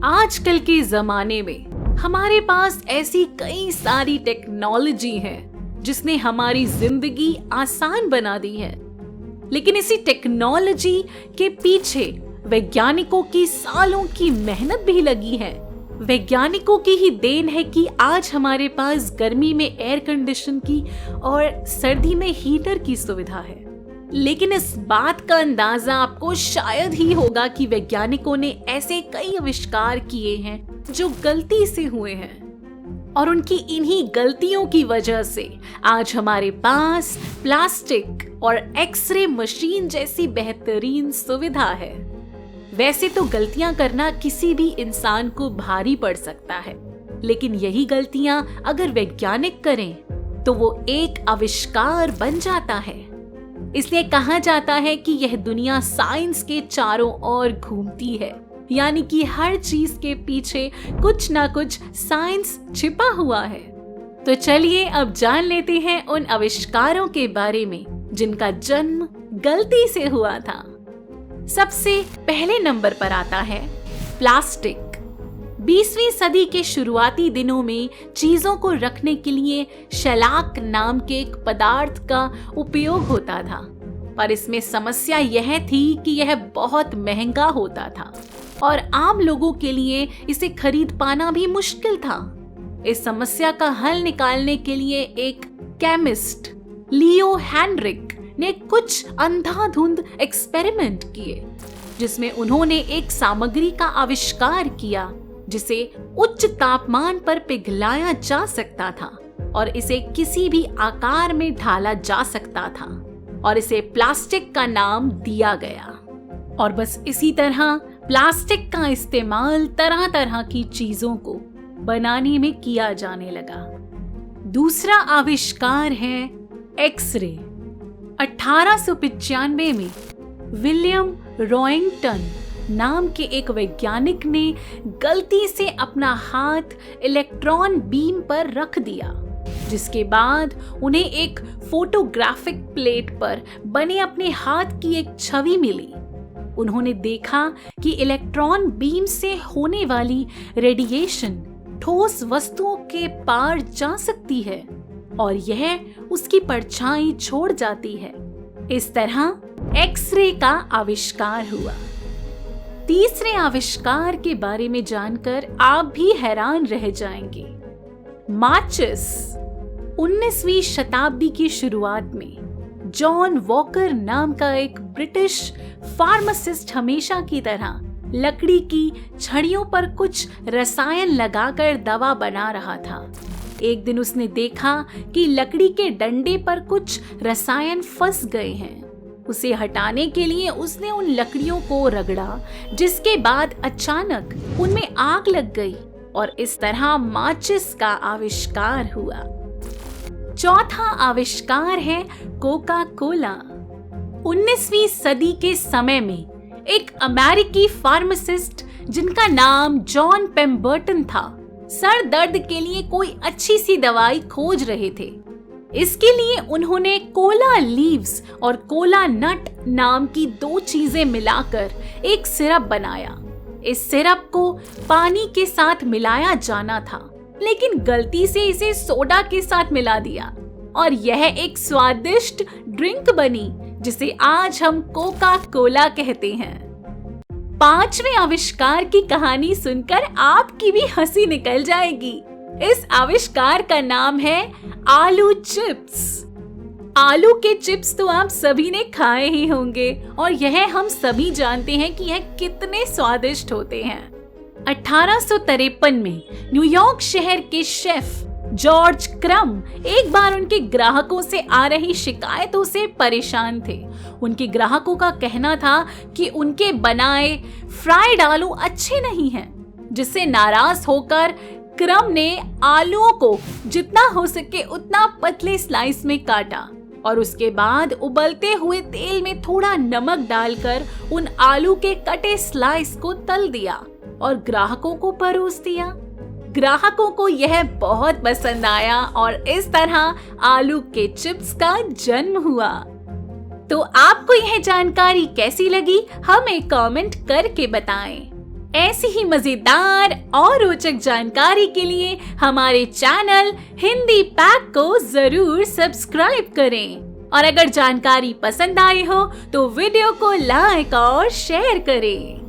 आजकल के जमाने में हमारे पास ऐसी कई सारी टेक्नोलॉजी है जिसने हमारी जिंदगी आसान बना दी है, लेकिन इसी टेक्नोलॉजी के पीछे वैज्ञानिकों की सालों की मेहनत भी लगी है। वैज्ञानिकों की ही देन है कि आज हमारे पास गर्मी में एयर कंडीशन की और सर्दी में हीटर की सुविधा है। लेकिन इस बात का अंदाजा आपको शायद ही होगा कि वैज्ञानिकों ने ऐसे कई आविष्कार किए हैं जो गलती से हुए हैं, और उनकी इन्हीं गलतियों की वजह से आज हमारे पास प्लास्टिक और एक्सरे मशीन जैसी बेहतरीन सुविधा है। वैसे तो गलतियां करना किसी भी इंसान को भारी पड़ सकता है, लेकिन यही गलतियां अगर वैज्ञानिक करें तो वो एक आविष्कार बन जाता है। इसलिए कहा जाता है कि यह दुनिया साइंस के चारों ओर घूमती है, यानी कि हर चीज के पीछे कुछ ना कुछ साइंस छिपा हुआ है। तो चलिए अब जान लेते हैं उन आविष्कारों के बारे में जिनका जन्म गलती से हुआ था। सबसे पहले नंबर पर आता है प्लास्टिक। 20वीं सदी के शुरुआती दिनों में चीजों को रखने के लिए शेलाक नाम के एक पदार्थ का उपयोग होता था, पर इसमें समस्या यह थी कि यह बहुत महंगा होता था और आम लोगों के लिए इसे खरीद पाना भी मुश्किल था। इस समस्या का हल निकालने के लिए एक केमिस्ट लियो हेनरिक ने कुछ अंधाधुंध एक्सपेरिमेंट किए, जिसमें उन्होंने एक सामग्री का आविष्कार किया जिसे उच्च तापमान पर पिघलाया जा सकता था और इसे किसी भी आकार में ढाला जा सकता था, और इसे प्लास्टिक का नाम दिया गया। और बस इसी तरह प्लास्टिक का इस्तेमाल तरह तरह की चीजों को बनाने में किया जाने लगा। दूसरा आविष्कार है एक्सरे। 1895 में विलियम रॉइंगटन नाम के एक वैज्ञानिक ने गलती से अपना हाथ इलेक्ट्रॉन बीम पर रख दिया, जिसके बाद उन्हें एक फोटोग्राफिक प्लेट पर बने अपने हाथ की एक छवि मिली। उन्होंने देखा कि इलेक्ट्रॉन बीम से होने वाली रेडिएशन ठोस वस्तुओं के पार जा सकती है और यह उसकी परछाई छोड़ जाती है। इस तरह एक्सरे का आविष्कार हुआ। तीसरे आविष्कार के बारे में जानकर आप भी हैरान रह जाएंगे। माचिस। 19वीं शताब्दी की शुरुआत में जॉन वॉकर नाम का एक ब्रिटिश फार्मासिस्ट हमेशा की तरह लकड़ी की छड़ियों पर कुछ रसायन लगाकर दवा बना रहा था। एक दिन उसने देखा कि लकड़ी के डंडे पर कुछ रसायन फंस गए हैं। उसे हटाने के लिए उसने उन लकड़ियों को रगड़ा, जिसके बाद अचानक उनमें आग लग गई और इस तरह माचिस का आविष्कार हुआ। चौथा आविष्कार है कोका कोला। 19वीं सदी के समय में एक अमेरिकी फार्मासिस्ट जिनका नाम जॉन पेम्बर्टन था, सर दर्द के लिए कोई अच्छी सी दवाई खोज रहे थे। इसके लिए उन्होंने कोला लीव्स और कोला नट नाम की दो चीजें मिलाकर एक सिरप बनाया। इस सिरप को पानी के साथ मिलाया जाना था, लेकिन गलती से इसे सोडा के साथ मिला दिया और यह एक स्वादिष्ट ड्रिंक बनी जिसे आज हम कोका कोला कहते हैं। पांचवें आविष्कार की कहानी सुनकर आपकी भी हंसी निकल जाएगी। इस आविष्कार का नाम है आलू चिप्स। आलू के चिप्स तो आप सभी ने खाए ही होंगे और यह हम सभी जानते हैं कि यह कितने स्वादिष्ट होते हैं। 1853 में न्यूयॉर्क शहर के शेफ जॉर्ज क्रम एक बार उनके ग्राहकों से आ रही शिकायतों से परेशान थे। उनके ग्राहकों का कहना था कि उनके बनाए फ्राइड आलू अच्छे नहीं हैं, जिससे नाराज होकर क्रम ने आलूओं को जितना हो सके उतना पतले स्लाइस में काटा और उसके बाद उबलते हुए तेल में थोड़ा नमक डालकर उन आलू के कटे स्लाइस को तल दिया और ग्राहकों को परोस दिया। ग्राहकों को यह बहुत पसंद आया और इस तरह आलू के चिप्स का जन्म हुआ। तो आपको यह जानकारी कैसी लगी, हमें कमेंट करके बताएं। ऐसी ही मजेदार और रोचक जानकारी के लिए हमारे चैनल हिंदी पैक को जरूर सब्सक्राइब करें और अगर जानकारी पसंद आई हो तो वीडियो को लाइक और शेयर करें।